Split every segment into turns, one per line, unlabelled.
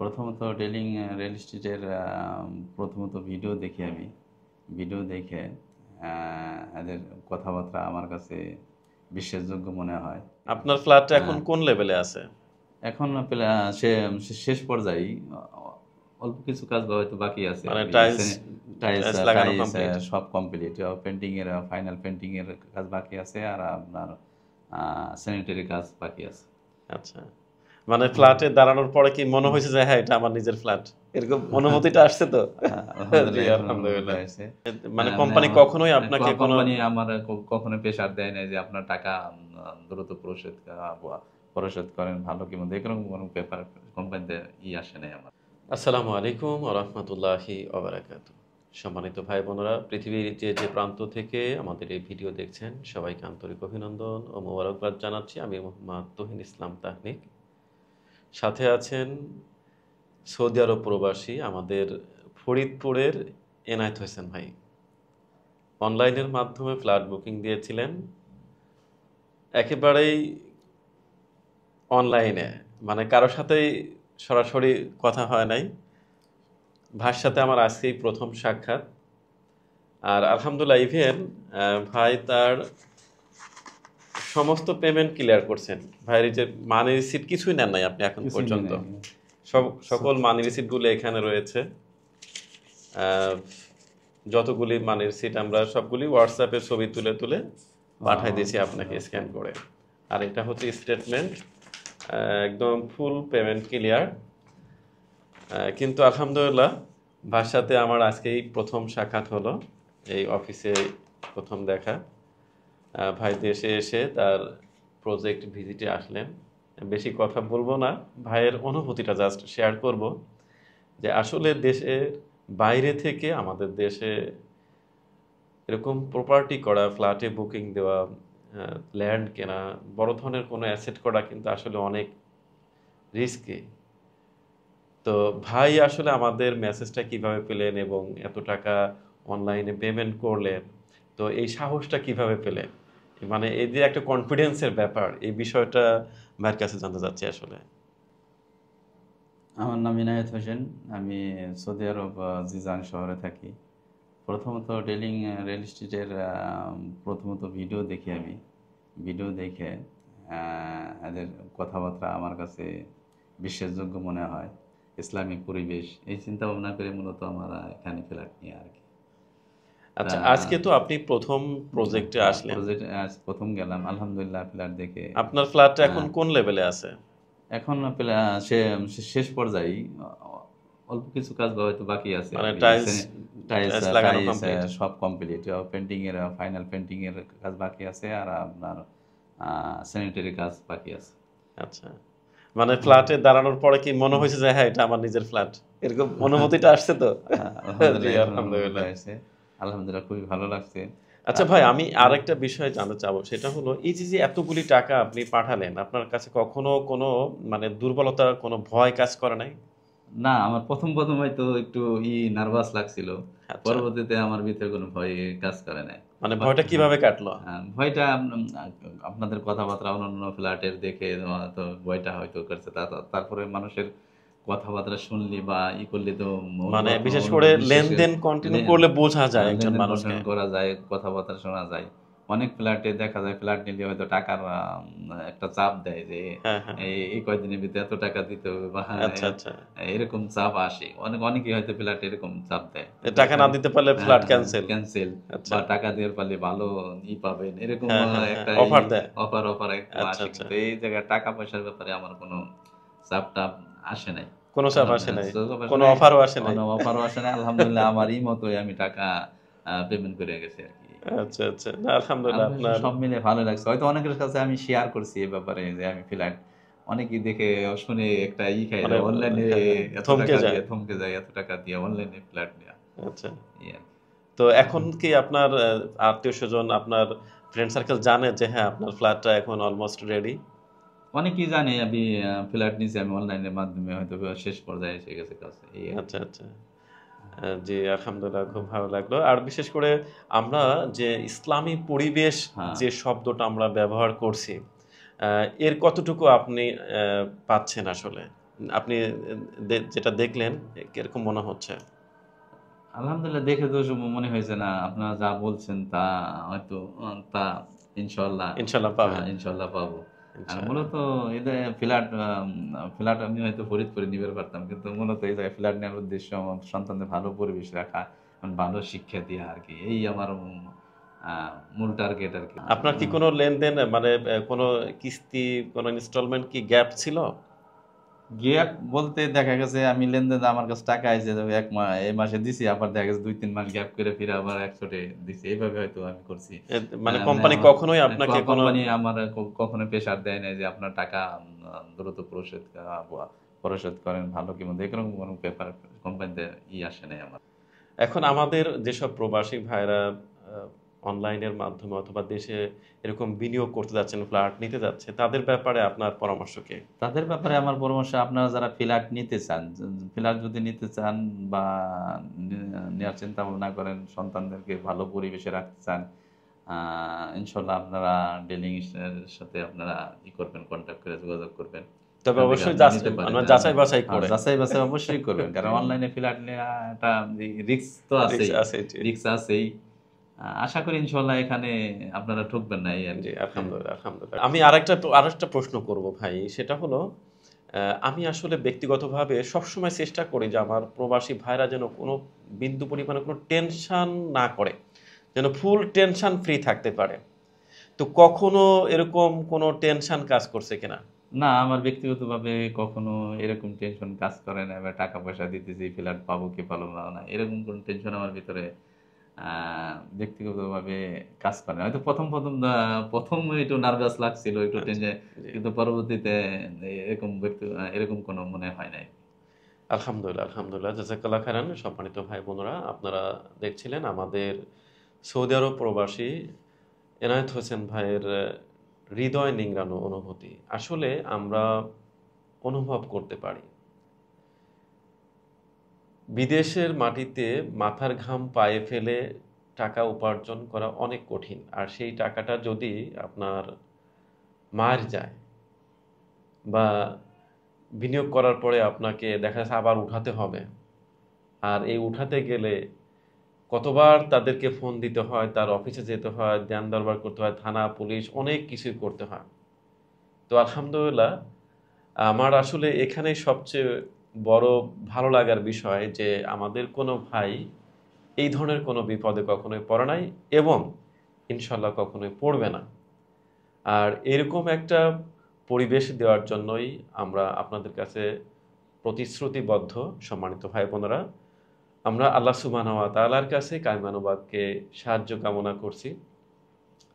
প্রথমত dealing real এস্টেটের প্রথমত video দেখি আমি। ভিডিও দেখে এদের কথাবার্তা আমার কাছে বিশ্বাসযোগ্য মনে হয়।
আপনার ফ্ল্যাটটা এখন কোন লেভেলে আছে?
এখন শেষ পর্যায়ে অল্প কিছু কাজ হয়তো বাকি আছে।
মানে
টাইলস
টাইলস লাগানো কমপ্লিট?
সব কমপ্লিট। পেন্টিং এর ফাইনাল পেন্টিং এর কাজ বাকি আছে, আর আপনার স্যানিটারি কাজ বাকি আছে।
আচ্ছা, মানে ফ্ল্যাটে দাঁড়ানোর পরে কি মনে হয়েছে যে হ্যাঁ এটা আমার নিজের ফ্ল্যাট, এরকম অনুভূতিটা আসছে তো? জি আলহামদুলিল্লাহ। মানে কোম্পানি কখনোই আপনাকে কোনো
কোম্পানি আমার কখনো প্রেশার দেয় না যে আপনার টাকা দ্রুত পরিশোধ করেন, ভালো কি মন্দ, এরকম কোনো পেপার কোম্পানিতে আসে নাই আমার।
আসসালামু আলাইকুম ওয়া রাহমাতুল্লাহি ওয়া বারাকাতুহু। সম্মানিত ভাই বোনেরা, পৃথিবীর যে যে প্রান্ত থেকে আমাদের এই ভিডিও দেখছেন সবাইকে আন্তরিক অভিনন্দন ও মোবারকবাদ জানাচ্ছি। আমি মোহাম্মদ তুহিন ইসলাম তাহনিক। সাথে আছেন সৌদি আরব প্রবাসী আমাদের ফরিদপুরের এনায়েত হোসেন ভাই। অনলাইনের মাধ্যমে ফ্ল্যাট বুকিং দিয়েছিলেন, একেবারেই অনলাইনে, মানে কারোর সাথেই সরাসরি কথা হয় নাই। ভাইয়ের সাথে আমার আজকেই প্রথম সাক্ষাৎ। আর আলহামদুলিল্লাহ ইভেন ভাই তার সমস্ত পেমেন্ট ক্লিয়ার করছেন। ভাইয়ের যে মানি রিসিট কিছুই নেন নাই আপনি এখন পর্যন্ত। সকল মানি রিসিটগুলো এখানে রয়েছে। যতগুলি মানি রিসিট আমরা সবগুলি হোয়াটসঅ্যাপে ছবি তুলে তুলে পাঠাই দিয়েছি আপনাকে স্ক্যান করে। আর এটা হচ্ছে স্টেটমেন্ট, একদম ফুল পেমেন্ট ক্লিয়ার। কিন্তু আলহামদুলিল্লাহ ভাইয়ের সাথে আমার আজকেই প্রথম সাক্ষাৎ হলো, এই অফিসে প্রথম দেখা। ভাই দেশে এসে তার প্রজেক্ট ভিজিটে আসলেন। বেশি কথা বলবো না, ভাইয়ের অনুভূতিটা জাস্ট শেয়ার করব যে আসলে দেশের বাইরে থেকে আমাদের দেশে এরকম প্রপার্টি করা, ফ্ল্যাটে বুকিং দেওয়া, ল্যান্ড কেনা, বড় ধরনের কোনো অ্যাসেট করা কিন্তু আসলে অনেক রিস্কি। তো ভাই আসলে আমাদের মেসেজটা কিভাবে পেলেন এবং এত টাকা অনলাইনে পেমেন্ট করলেন, তো এই সাহসটা কিভাবে পেলেন, মানে এই যে একটা কনফিডেন্সের ব্যাপার, এই বিষয়টা ভাইয়ের কাছে জানতে চাচ্ছি আসলে।
আমার নাম ইনায়েত হোসেন। আমি সৌদি আরব জিজান শহরে থাকি। প্রথমত ডিলিং রিয়েল এস্টেটের প্রথমত ভিডিও দেখি আমি। ভিডিও দেখে এদের কথাবার্তা আমার কাছে বিশ্বাসযোগ্য মনে হয়। ইসলামিক পরিবেশ, এই চিন্তা ভাবনা করে মূলত আমরা এখানে ফ্ল্যাট নিয়ে আর কি।
আচ্ছা, আজকে তো আপনি প্রথম প্রজেক্টে আসলেন।
আজ প্রথম গেলাম, আলহামদুলিল্লাহ ফ্ল্যাট দেখে।
আপনার ফ্ল্যাটটা এখন কোন লেভেলে আছে?
এখন শেষ পর্যায়ে অল্প কিছু কাজ হয়তো বাকি আছে।
মানে টাইলস
টাইলস
লাগানো কমপ্লিট?
সব কমপ্লিট। পেন্টিং এর ফাইনাল পেন্টিং এর কাজ বাকি আছে, আর আপনার স্যানিটারি কাজ বাকি আছে।
আচ্ছা, মানে ফ্ল্যাটে দাঁড়ানোর পরে কি মনে হয়েছে যে হ্যাঁ এটা আমার নিজের ফ্ল্যাট, এরকম অনুভূতিটা আসছে তো? জি আলহামদুলিল্লাহ।
আলহামদুলিল্লাহ, খুবই ভালো লাগছে।
আচ্ছা ভাই, আমি আরেকটা বিষয় জানতে চাবো, সেটা হলো এই যে যে এতগুলি টাকা আপনি পাঠালেন, আপনার কাছে কখনো কোনো মানে দুর্বলতা, কোনো ভয় কাজ করে নাই?
না, আমার প্রথম হয়তো একটু নার্ভাস লাগছিল।
আচ্ছা,
পরবর্তীতে আমার ভিতরে কোনো ভয় কাজ করে নাই।
মানে ভয়টা কিভাবে কাটলো?
ভয়টা আপনাদের কথাবার্তা অন্যান্য ফ্ল্যাটের দেখে তো ভয়টা হয়তো করছে। তারপরে মানুষের কথাবার্তা শুনলি বা করলে তো
মানে বিশেষ করে লেনদেন কন্টিনিউ করলে বোঝা যায় একজন
লেনদেন
মানুষকে।
করা যায়, কথাবার্তা শোনা যায়। অনেক ফ্ল্যাটে দেখা যায় ফ্ল্যাট নিলে হয়তো টাকার একটা চাপ দেয় যে
হ্যাঁ হ্যাঁ,
এই কয়দিনের ভিতরে এত টাকা দিতে হবে, বা
আচ্ছা আচ্ছা,
এরকম চাপ আসে। অনেকেই হয়তো ফ্ল্যাটে এরকম চাপ দেয়,
টাকা না দিতে পারলে ফ্ল্যাট ক্যান্সেল।
ক্যান্সেল,
আচ্ছা,
বা টাকা দিয়ে পারলে ভালো পাবেন, এরকম
হ্যাঁ হ্যাঁ হ্যাঁ,
একটা
অফার দেয়।
অফার একটু
আচ্ছা
আসে।
আচ্ছা,
কিন্তু এই জায়গায় টাকা পয়সার ব্যাপারে আমার কোনো চাপ টাপ আসে নাই।
কোনো চাপ আসে নাই, কোনো অফারও আসে নাই?
আলহামদুলিল্লাহ, আমারই মতোই আমি টাকা পেমেন্ট করে গেছি আর কি।
আচ্ছা আচ্ছা, না আলহামদুলিল্লাহ আপনার
সব মিলে ভালো লাগছে। হয়তো অনেকের কাছে আমি শেয়ার করছি এই ব্যাপারে যে আমি ফ্ল্যাট, অনেকেই দেখে শুনে একটা খাই
মানে
অনলাইনে
হ্যাঁ,
এত
থমকে
টাকা
যায়।
দিয়ে থমকে যায়, এত টাকা দিয়ে অনলাইনে ফ্ল্যাট নেওয়া।
আচ্ছা,
এই আর কি।
তো এখন কি আপনার আত্মীয় স্বজন, আপনার ফ্রেন্ড সার্কেল জানে যে হ্যাঁ আপনার ফ্ল্যাটটা এখন অলমোস্ট রেডি?
অনেকেই জানে আমি ফ্ল্যাট নিয়েছি, আমি অনলাইনের মাধ্যমে, হয়তো শেষ পর্যায়ে এসে গেছে কাছে, এই আর কি।
আচ্ছা আচ্ছা, জি আলহামদুলিল্লাহ, খুব ভালো লাগলো। আর বিশেষ করে আমরা যে ইসলামী পরিবেশ
হ্যাঁ,
যে শব্দটা আমরা ব্যবহার করছি, এর কতটুকু আপনি পাচ্ছেন আসলে? আপনি যেটা দেখলেন কিরকম মনে হচ্ছে?
আলহামদুলিল্লাহ, দেখে তো মনে হয়েছে না আপনারা যা বলছেন তা হয়তো তা ইনশাল্লাহ
ইনশাল্লাহ পাবেন।
ইনশাল্লাহ পাবো। আর
ইনশাআল্লাহ।
মূলত এদের ফ্ল্যাট ফ্ল্যাট আমি হয়তো ফরিদপুরে নিতে পারতাম, কিন্তু মূলত এই জায়গায় ফ্ল্যাট নেওয়ার উদ্দেশ্য আমার সন্তানদের ভালো পরিবেশ রাখা, ভালো শিক্ষা দেওয়া আর কি, এই আমার মূল টার্গেট আর কি।
আপনার কি কোনো লেনদেন মানে কোনো কিস্তি, কোনো ইনস্টলমেন্ট কি গ্যাপ ছিল?
গ্যাপ বলতে দেখা গেছে আমি লেনদেন, আমার কাছে টাকা আইছে যে এই মাসে দিছি, আবার দেখা গেছে 2-3 মাস গ্যাপ করে ফিরে আবার একসাথে দিছি, এইভাবে হয়তো আমি করছি।
মানে
মানে
কোম্পানি
আমার
কখনোই আপনাকে কোনো
কোম্পানি আমার কখনো প্রেসার দেয় নাই যে আপনার টাকা দ্রুত পরিশোধ করেন, ভালো কি মন্দ, এরকম কোনো পেপার কোম্পানিতে আসে নাই আমার।
এখন আমাদের যেসব প্রবাসী ভাইরা অনলাইনের মাধ্যমে অথবা দেশে এরকম বিনিয়োগ করতে যাচ্ছেন, ফ্ল্যাট নিতে যাচ্ছে, তাদের ব্যাপারে আপনার পরামর্শ কি?
তাদের ব্যাপারে আমার পরামর্শ, আপনারা যারা ফ্ল্যাট নিতে চান, ফ্ল্যাট যদি নিতে চান বা নেওয়ার চিন্তা ভাবনা করেন, সন্তানদেরকে ভালো পরিবেশে রাখতে চান, ইনশাল্লাহ আপনারা ডিলিং এর সাথে আপনারা করবেন, কন্ট্যাক্ট করে যোগাযোগ করবেন।
তবে
এখান থেকে
অবশ্যই
আপনারা নিতে পারেন।
আমরা যাচাই বাছাই করে।
যাচাই বাছাই অবশ্যই করবেন, কারণ অনলাইনে ফ্ল্যাট নেওয়া একটা রিস্ক তো
রিস্ক
আছেই,
আছে, জি।
রিস্ক আছেই। আশা করি ইনশাল্লাহ এখানে আপনারা ঠকবেন না, এই আর
জি,
কি।
আলহামদুলিল্লাহ, আলহামদুলিল্লাহ। আমি আরেকটা প্রশ্ন করব ভাই, সেটা হলো আমি আসলে ব্যক্তিগতভাবে সবসময় চেষ্টা করি যে আমার প্রবাসী ভাইরা যেন কোনো বিন্দু পরিমাণে কোনো টেনশন না করে, যেন ফুল টেনশন ফ্রি থাকতে পারে। তো কখনো এরকম কোনো টেনশন কাজ করছে কিনা?
না, আমার ব্যক্তিগতভাবে কখনো এরকম টেনশন কাজ করে না, এবার টাকা পয়সা দিতেছি, ফ্ল্যাট পাবো কি পাবো না, এরকম কোন টেনশন আমার ভিতরে ব্যক্তিগতভাবে কাজ করে না। হয়তো প্রথম একটু নার্ভাস লাগছিল, একটু
আচ্ছা,
টেনশন,
জি।
কিন্তু পরবর্তীতে এরকম কোনো মনে হয় নাই।
আলহামদুলিল্লাহ, আলহামদুলিল্লাহ। জাযাকাল্লাহ খাইরান। সম্মানিত ভাই বোনেরা, আপনারা দেখছিলেন আমাদের সৌদি আরব প্রবাসী এনায়েত হোসেন ভাইয়ের হৃদয় নিংড়ানো অনুভূতি। আসলে আমরা অনুভব করতে পারি। বিদেশের মাটিতে মাথার ঘাম পায়ে ফেলে টাকা উপার্জন করা অনেক কঠিন। আর সেই টাকাটা যদি আপনার মার যায় বা বিনিয়োগ করার পরে আপনাকে দেখা যাচ্ছে আবার উঠাতে হবে। আর এই উঠাতে গেলে কতবার তাদেরকে ফোন দিতে হয়, তার অফিসে যেতে হয়, দেন দরবার করতে হয়, থানা, পুলিশ অনেক কিছুই করতে হয়। তো আলহামদুলিল্লাহ, আমার আসলে এখানেই সবচেয়ে বড় ভালো লাগার বিষয় যে আমাদের কোনো ভাই এই ধরনের কোনো বিপদে কখনোই পড়ে নাই এবং ইনশাল্লাহ কখনোই পড়বে না। আর এরকম একটা পরিবেশ দেওয়ার জন্যই আমরা আপনাদের কাছে প্রতিশ্রুতিবদ্ধ, সম্মানিত ভাই বোনেরা। আমরা আল্লাহ সুবহানাহু ওয়া তাআলার কাছে কায়মানুবাদকে সাহায্য কামনা করছি।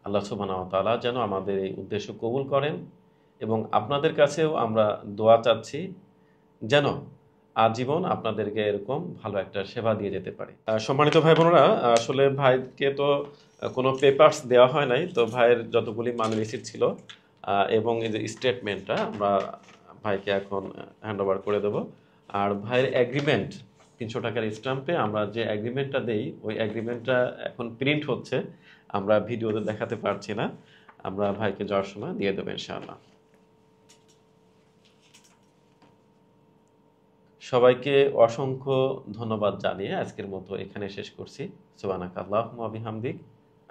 আল্লাহ সুবহানাহু ওয়া তাআলা যেন আমাদের এই উদ্দেশ্য কবুল করেন এবং আপনাদের কাছেও আমরা দোয়া চাচ্ছি যেন আজীবন আপনাদেরকে এরকম ভালো একটা সেবা দিয়ে যেতে পারি। সম্মানিত ভাই বোনেরা, আসলে ভাইকে তো কোনো পেপারস দেওয়া হয় নাই, তো ভাইয়ের যতগুলি মানি রিসিট ছিল এবং এই যে স্টেটমেন্টটা আমরা ভাইকে এখন হ্যান্ড ওভার করে দেবো। আর ভাইয়ের এগ্রিমেন্ট 300 টাকার স্ট্যাম্পে আমরা যে এগ্রিমেন্টটা দেই, ওই এগ্রিমেন্টটা এখন প্রিন্ট হচ্ছে, আমরা ভিডিওতে দেখাতে পারছি না, আমরা ভাইকে যাওয়ার সময় দিয়ে দেবো ইনশাআল্লাহ। সবাইকে অসংখ্য ধন্যবাদ জানিয়ে আজকের মতো এখানে শেষ করছি। সুবহানাকাল্লাহুম্মা ওয়া বিহামদিক,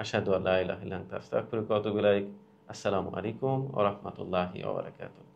আশহাদু আল্লা ইলাহা ইল্লা আনতা, আস্তাগফিরুকা ওয়া আতুবু ইলাইক। আসসালামু আলাইকুম ওয়া রাহমাতুল্লাহি ওয়া বারাকাতুহু।